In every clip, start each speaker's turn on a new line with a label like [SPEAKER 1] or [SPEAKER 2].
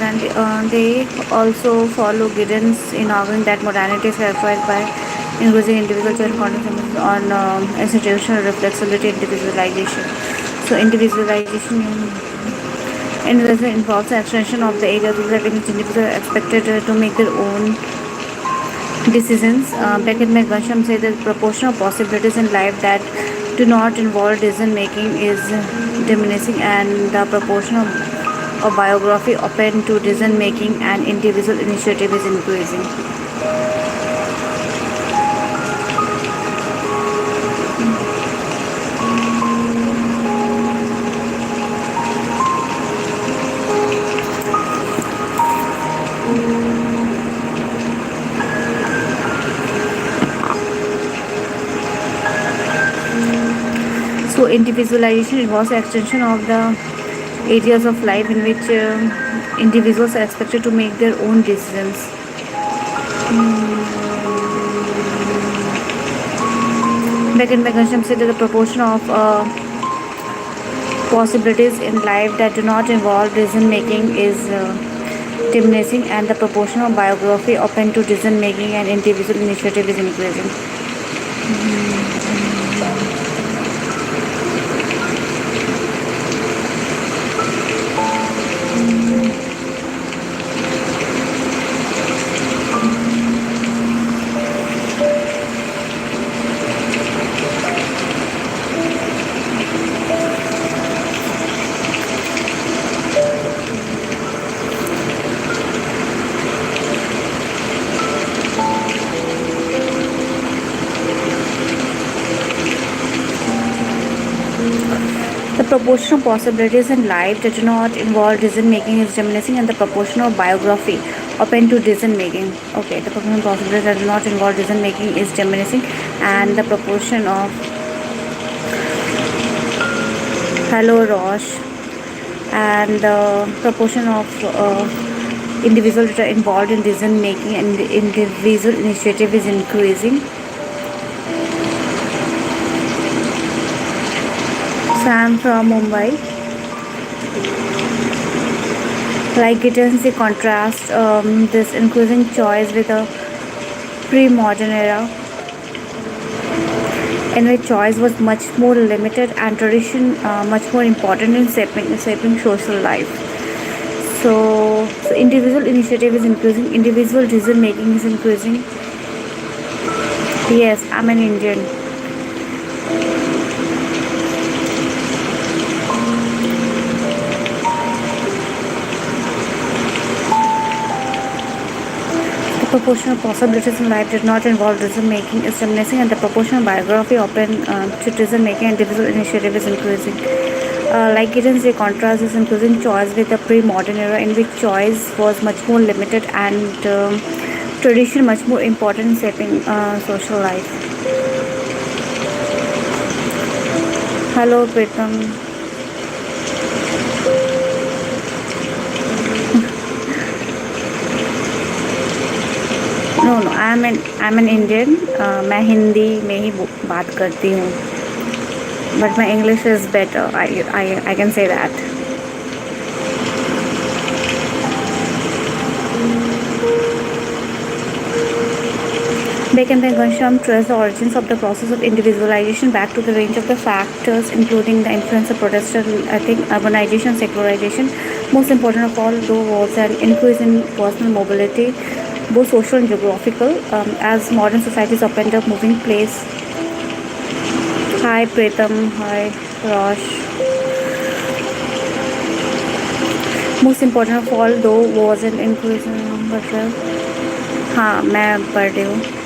[SPEAKER 1] and they also follow guidance in arguing that modernity is characterized by increasing individual choice and confidence on institutional reflexivity individualization. So individualization involves the extension of the area in which individuals are expected to make their own decisions. Beckett McGunsham said that the proportion of possibilities in life that do not involve decision making is diminishing, and the proportion of biography open to decision making and individual initiative is increasing. So, individualization involves the extension of the areas of life in which individuals are expected to make their own decisions. Beckett McGunsham said that the proportion of possibilities in life that do not involve decision making is diminishing, and the proportion of biography open to decision making and individual initiative is increasing. The proportion of possibilities in life that do not involve decision making is diminishing, and the proportion of biography open to decision making. Okay, the proportion of possibilities that do not involve decision making is diminishing, and the proportion of hello Rosh and the proportion of individuals that are involved in decision making and individual initiative is increasing. So I'm from Mumbai. Like it is the contrast, this increasing choice with a pre-modern era in which choice was much more limited and tradition much more important in shaping social life. So individual initiative is increasing, individual decision making is increasing. Yes, I'm an Indian. The proportion of possibilities in life did not involve decision making is diminishing, and the proportion of biography open to decision making and individual initiative is increasing. Like it is a contrast is increasing choice with the pre-modern era in which choice was much more limited and tradition much more important in shaping social life. Hello, Pritam. No I am an Indian. मैं हिंदी में ही बात करती हूँ, but my English is better. I can say that. Bacon and Gunsham trace the origins of the process of individualization back to the range of the factors, including the influence of Protestant ethic, urbanization, secularization. Most important of all, though, was an increase in personal mobility, both social and geographical, as modern societies opened up moving place. Hi Pretam, hi Rosh. Most important of all, though, was an increase in मतलब हाँ मैं पढ़ रही हूँ.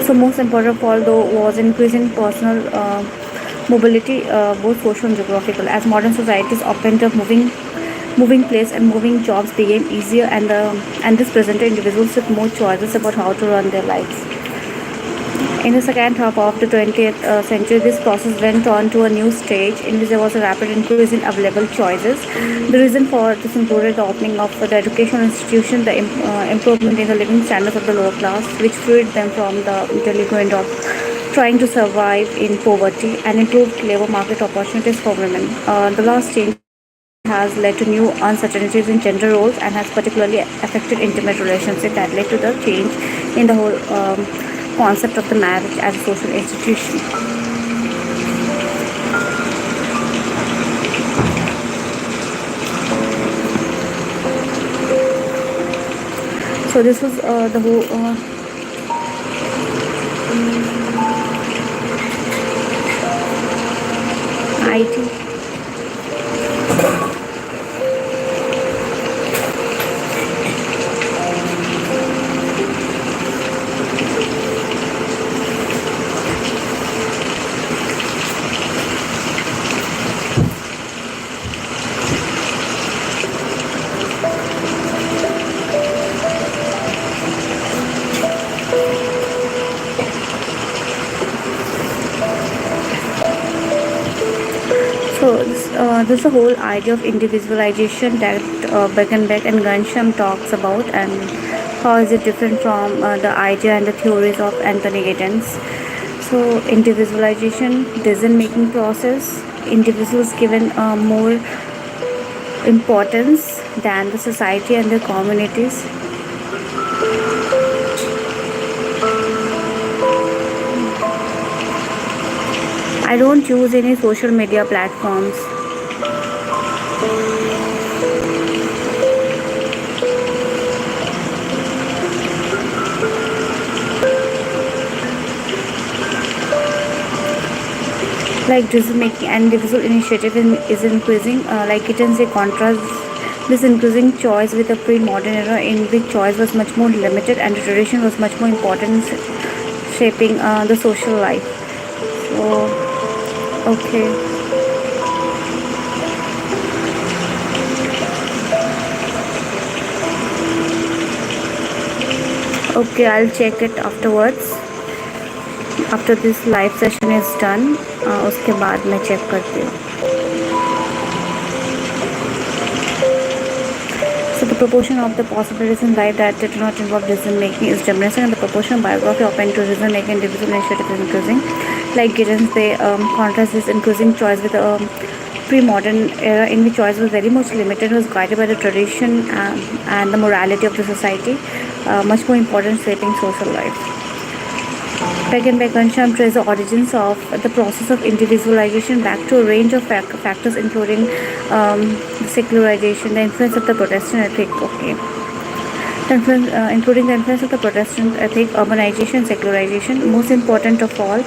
[SPEAKER 1] So most important of all, though, was increasing personal mobility, both social and geographical, as modern societies opened up moving place and moving jobs became easier, and this presented individuals with more choices about how to run their lives. In the second half of the 20th century, this process went on to a new stage in which there was a rapid increase in available choices. The reason for this included the opening of the educational institution, the improvement in the living standards of the lower class, which freed them from the delinquent of trying to survive in poverty, and improved labor market opportunities for women. The last change has led to new uncertainties in gender roles and has particularly affected intimate relationships that led to the change in the whole concept of the marriage as a social institution. So this was the whole IT. So this is the whole idea of individualization that Beckenbeck and Ghanshyam talks about, and how is it different from the idea and the theories of Anthony Giddens. So individualization, decision-making process, individuals given more importance than the society and the communities. I don't use any social media platforms. Like decision making and individual initiative is increasing. Like it is a contrast this increasing choice with a pre-modern era in which choice was much more limited and the tradition was much more important in shaping the social life. So okay. Okay, I'll check it afterwards. After this live session is done उसके बाद मैं check करती हूँ. So the proportion of the possibilities in life that do not involve decision making is diminishing, and the proportion of biography open to decision making and individual initiative is increasing. Like Giddens, they contrast this increasing choice with a pre-modern era in which choice was very much limited, was guided by the tradition and the morality of the society, much more important shaping social life. Again, by Ghanshyam trace the origins of the process of individualization back to a range of factors, including secularization, the influence of the Protestant ethic, okay, including the influence of the Protestant ethic, urbanization, secularization. Most important of all,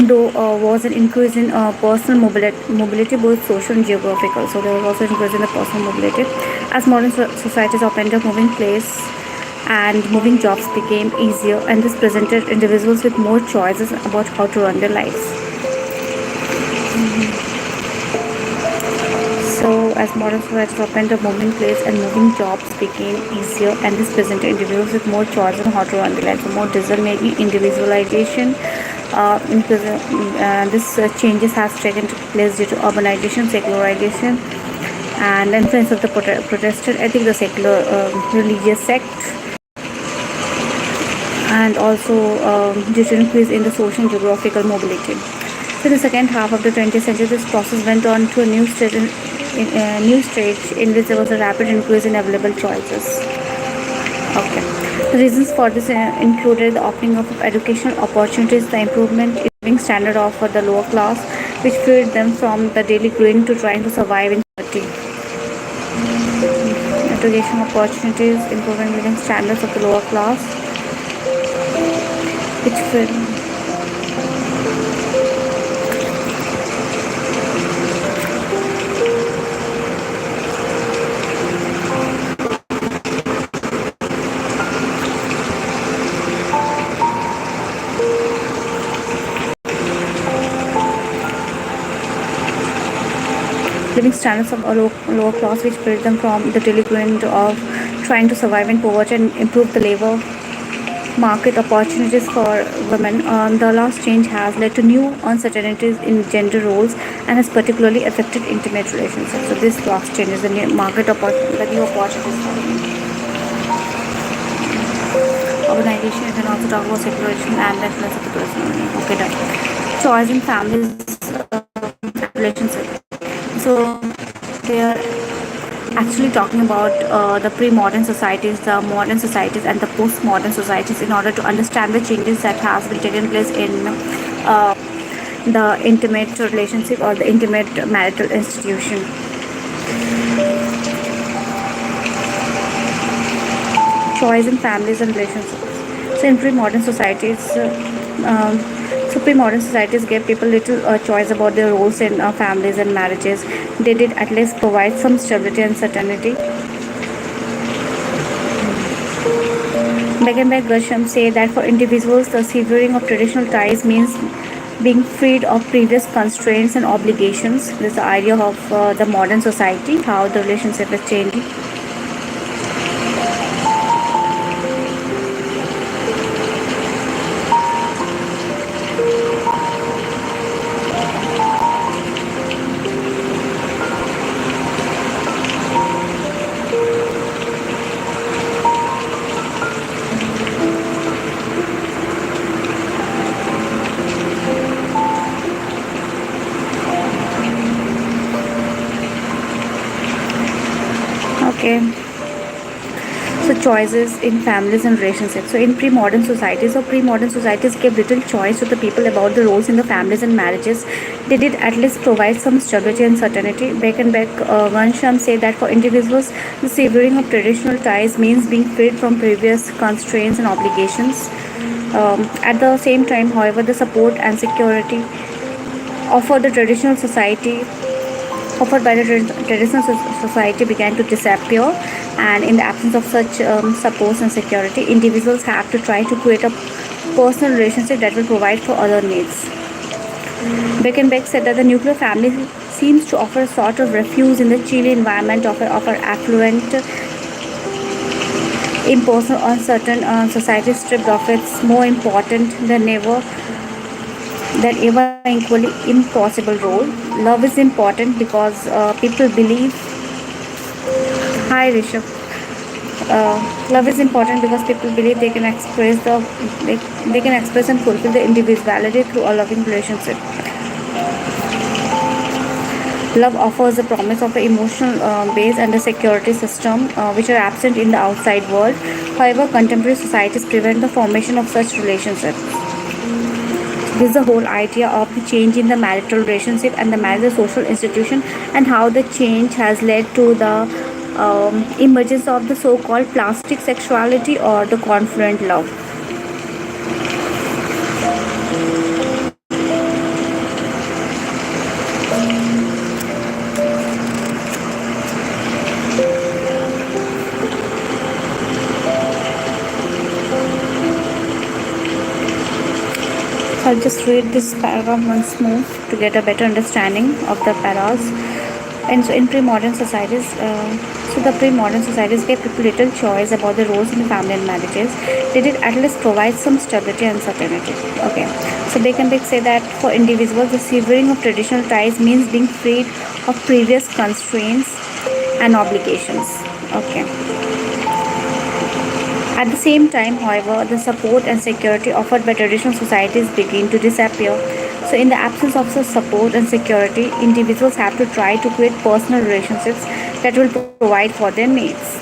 [SPEAKER 1] though, was an increase in personal mobility, both social and geographical. So there was also an increase in the personal mobility as modern societies opened up moving place and moving jobs became easier, and this presented individuals with more choices about how to run their lives. So as modern societies opened up moving place and moving jobs became easier, and this presented individuals with more choices on how to run their lives. So more decision making, individualization. This changes has taken place due to urbanization, secularization, and the influence of the Protestant ethic, the secular religious sect, and also due to increase in the social and geographical mobility. So in the second half of the 20th century, this process went on to a new stage in which there was a rapid increase in available choices. Okay. The reasons for this included the opening up of educational opportunities, the improvement in living standard of the lower class, which freed them from the daily grind to trying to survive in poverty. Educational opportunities, improving living standards of the lower class, which freed living standards of a lower class, which freed them from the daily grind of trying to survive in poverty and improve the labor market opportunities for women. The last change has led to new uncertainties in gender roles and has particularly affected intimate relationships. So this last change is the new the new opportunities for women. Urbanization, you can also talk about secularization and the influence of the personal. Okay, done. Choice in families relationship. So they are actually talking about the pre-modern societies, the modern societies, and the post-modern societies in order to understand the changes that has been taken place in the intimate relationship or the intimate marital institution. Choice in families and relationships. So in pre-modern societies, um, pre-modern societies gave people little choice about their roles in families and marriages. They did at least provide some stability and certainty. Megan Gershom say that for individuals, the severing of traditional ties means being freed of previous constraints and obligations. This is the idea of the modern society, how the relationship is changing. Okay. So choices in families and relationships. So in pre-modern societies gave little choice to the people about the roles in the families and marriages. They did at least provide some stability and certainty. Vansham say that for individuals, the severing of traditional ties means being freed from previous constraints and obligations. At the same time, however, the support and security offered the traditional society offered by the traditional society began to disappear, and in the absence of such support and security, individuals have to try to create a personal relationship that will provide for other needs. Beckenbeck said that the nuclear family seems to offer a sort of refuge in the chilly environment of our affluent, impersonal, uncertain society stripped of its more important than ever equally impossible role. Love is important because people believe. Hi, Rishabh. Love is important because people believe they can express and fulfill the individuality through a loving relationship. Love offers the promise of an emotional base and a security system which are absent in the outside world. However, contemporary societies prevent the formation of such relationships. This is the whole idea of the change in the marital relationship and the marriage social institution, and how the change has led to the emergence of the so-called plastic sexuality or the confluent love. So I'll just read this paragraph once more to get a better understanding of the paras. And so in pre-modern societies, the pre-modern societies gave people little choice about the roles in the family and marriages. They did at least provide some stability and certainty. Okay. So they can say that for individuals, the severing of traditional ties means being freed of previous constraints and obligations. Okay. At the same time, however, the support and security offered by traditional societies begin to disappear. So, in the absence of such support and security, individuals have to try to create personal relationships that will provide for their needs.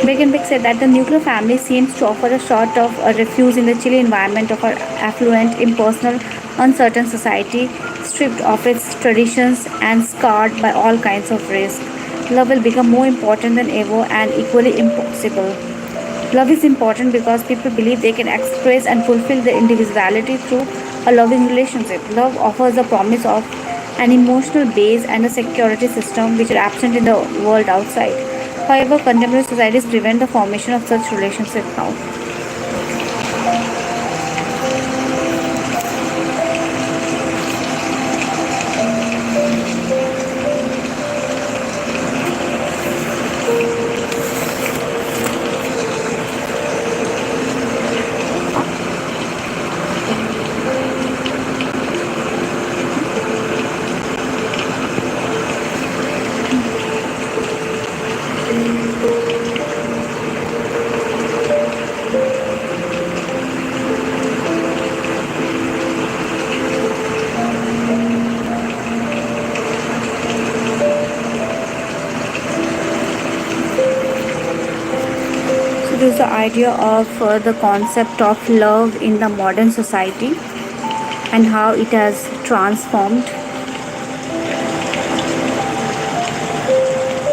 [SPEAKER 1] Begenbeck said that the nuclear family seems to offer a sort of a refuge in the chilly environment of our affluent, impersonal, uncertain society, stripped of its traditions and scarred by all kinds of risk. Love will become more important than ever and equally impossible. Love is important because people believe they can express and fulfill their individuality through a loving relationship. Love offers a promise of an emotional base and a security system which are absent in the world outside. However, contemporary societies prevent the formation of such relationships now. the idea of the concept of love in the modern society and how it has transformed.